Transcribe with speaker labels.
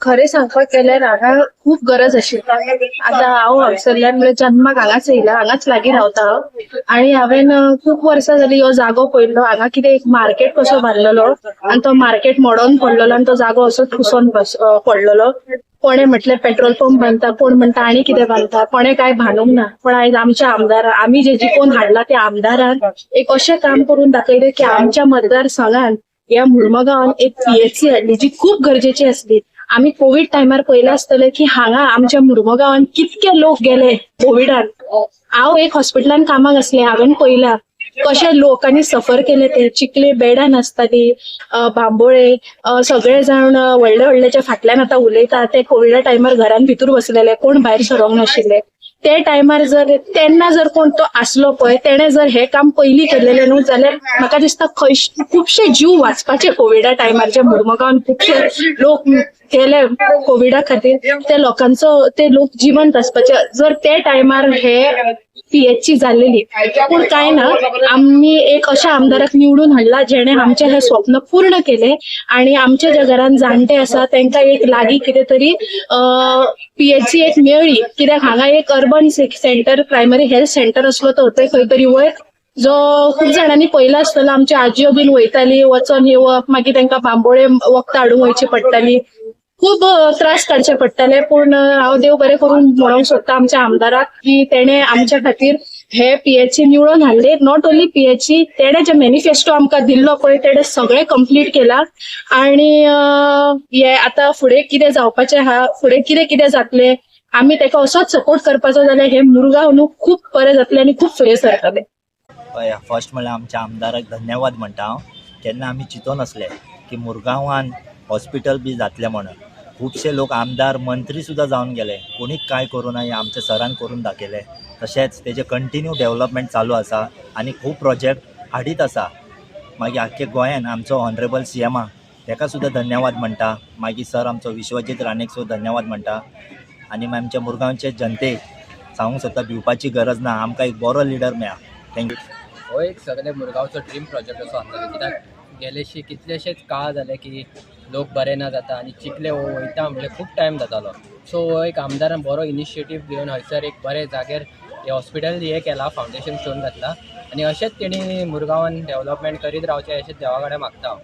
Speaker 1: खरें सांगपाक गेल्यार हांगा खूब गरज आशिल्ली. आतां हांव हांगसरल्यान म्हणजे जन्माक हांगाच येयला, हांगाच लागीं रावता हांव. आनी हांवें खूब वर्सां जालीं हो जागो पळयल्लो. हांगा कितें एक मार्केट कसो बांदलेलो आनी तो मार्केट मोडोवन पडलेलो आनी तो जागो असोच कुसोन पडलेलो. कोणें म्हटलें पेट्रोल पंप बांदता, कोण म्हणटा आनी कितें बांदता, कोणें काय बांदूंक ना. पण आयज आमच्या आमदार, आमी जे जिखोवन हाडला त्या आमदारान एक अशें काम करून दाखयलें की आमच्या मतदारसंघान ह्या मुर्मगांवान एक पीएचसी हाडली जी खूप गरजेची आसली. आम्ही कोविड टायमार पयलें आसतलें की हांगा आमच्या मुर्मगांवान कितके लोक गेले कोविडान. हांव एक हॉस्पिटलान कामाक आसलें, हांवें पयला कशे लोकांनी सफर केले ते. चिकले बेडान आसताली, बांबोळे सगळे जाण व्हडले व्हडल्याच्या फाटल्यान आतां उलयता ते कोविडा टायमार घरान भितूर बसलेले, कोण भायर सरोंक नाशिल्ले. ते टायमार जर तेन्ना जर कोण तो आसलो पळय, तेणे जर हे काम पयलीं केलेलें न्हू जाल्यार म्हाका दिसता खुबशे जीव वाचपाचे कोविडा टायमार. जे मुर्मगांवान खुबशे लोक गेले कोविडा खातीर, ते लोकांचो ते लोक जिवंत आसपाचे जर ते टायमार हे पीएचसी जाल्लेली. पूण काय ना, आम्ही एक अशा आमदाराक निवडून हाडला जेणे आमचे हे स्वप्न पूर्ण केले. आणि आमच्या ज्या घरान जाणटे आसा तांकां एक लागीं कितें तरी पीएचसी एक मेळ्ळी. कित्याक हांगा एक urban centre, primary health centre असलो तो थंय खंय तरी वयर जो खूप जाणांनी पयला आसतलो. आमची आजयो बीन वयताली वचोन येवप, मागीर तांकां बांबोळे वखदां हाडूंक वयची पडटाली, खूब त्रास काडचे पडटाले. पूण हांव देव बरें करून म्हणूंक सोदता आमच्या आमदाराक की तेणे आमच्या खातीर हे पीएचसी निवडून हाडले. नॉट ओन्ली पीएचसी, तेणे जे मॅनिफेस्टो आमकां दिल्लो पळय तेणे सगळे कंप्लीट केला. आणि हे आतां फुडें कितें जावपाचें आहा, फुडें कितें कितें जातलें, आमी ताका असोच सपोर्ट करपाचो जाल्यार हे मुरगांव न्हू खूब बरें जातलें आनी खूब फुडें सरतलें.
Speaker 2: फर्स्ट म्हणल्यार आमच्या आमदाराक धन्यवाद म्हणटा हांव. केन्ना आमी चिंतून नासले की मुरगांवान हॉस्पिटल बी जातलें म्हणून. खुबशे लोक आमदार मंत्री सुद्दां जावन गेले, कोणीच काय करूं ना, हें आमच्या सरान करून दाखयलें. तशेंच तेजे कंटिन्यू डेवलपमेंट चालू आसा आनी खूब प्रोजेक्ट हाडीत आसा. मागीर आख्खे गोंयान आमचो ऑनरेबल CM ताका सुद्दां धन्यवाद म्हणटा. मागीर सर आमचो विश्वजीत राणेक सुद्दां धन्यवाद म्हणटा. आनी आमच्या मुरगांवचे जनतेक सांगूंक सोदता भिवपाची गरज ना, आमकां एक बरो लिडर मेळ्ळा. थँक्यू.
Speaker 3: हो एक सगळे मुरगांवचो ड्रीम प्रोजेक्ट असो आसलो. कित्याक गेलेशे कितलेशेच काळ जाले की लोक बरे ना जाता आनी चिकले वयता म्हणजे खूब टायम जातालो. सो हो एक आमदारान बरो इनिशिएटीव घेवन हयसर एक बरे जाग्यार हे हॉस्पिटल हे केला, फावंडेशन स्टोन घातला. आनी अशेंच तेणी मुरगांवान डेवलपमेंट करीत रावचें अशें देवा कडेन मागता हांव.